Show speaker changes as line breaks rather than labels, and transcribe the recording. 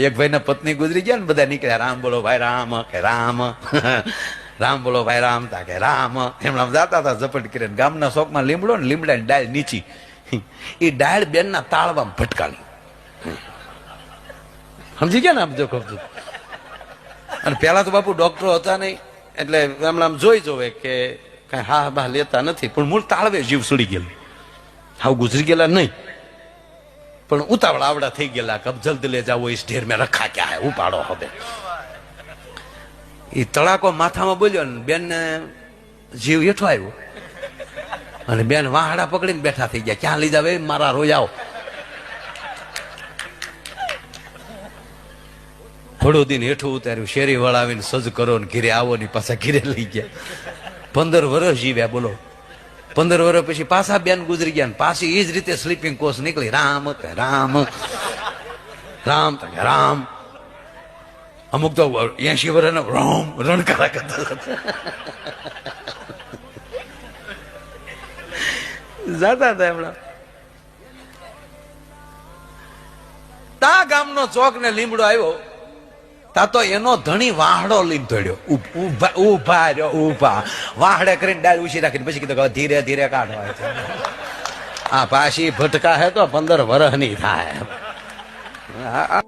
એક ભાઈના પત્ની ગુજરી ગયા ને બધા નીકળ્યા, રામ બોલો ભાઈ રામ, કે રામ રામ બોલો ભાઈ રામ, તા કે રામ. એમણા જાતા હતા ઝપટ કરીને, ગામના ચોકમાં લીમડો ને લીમડાની ડાળ નીચી, એ ડાળ બેનના તાળવામાં ભટકાણી. સમજી ગયા ને આમ જો કહું. અને પેલા તો બાપુ ડોક્ટરો હતા નહીં, એટલે એમણે આમ જોઈ જોવે કે કઈ હા બા લેતા નથી, પણ મૂળ તાળવે જીવ સડી ગયેલું. હાવ ગુજરી ગયેલા નહીં, પણ ઉતાવળા આવડા થઈ ગયેલા કે જલ્દી લે જાવો, ઇસ ઢેર મેં રખા ક્યાં હે, ઉપાડો હવે. એ તડાકો માથામાં બોલ્યો ને બેન ને જીવ હેઠો આવ્યો, અને બેન વાહડા પકડીને બેઠા થઈ ગયા. ક્યાં લઈ જાવ, મારા રોજ આવો. થોડો દિન હેઠું ઉતાર્યું, શેરી વળાવીને સજ કરો ને ઘીરે આવો ને પાછા ઘીરે લઈ ગયા. 15 વર્ષ જીવ્યા બોલો. 15 વર્ષ પછી પાછા બેન ગુજરી ગયા ને પાછી એ જ રીતે સ્લીપિંગ કોચ નીકળી, રામ કે રામ, રામ કે રામ. અમુક તો 80 વર્ષ રામ રણકારા કરતા જતા હતા એમણા. તા ગામનો ચોક ને લીમડો આવ્યો, તા તો એનો ધણી વાહડો લઈને દોડ્યો. ઉભા રહ્યો, ઉભા વાહડે કરીને ડાળ ઉછી રાખીને પછી કીધું ધીરે ધીરે કાઢો. આ પાછી ભટકા હે તો 15 વર્ષની થાય.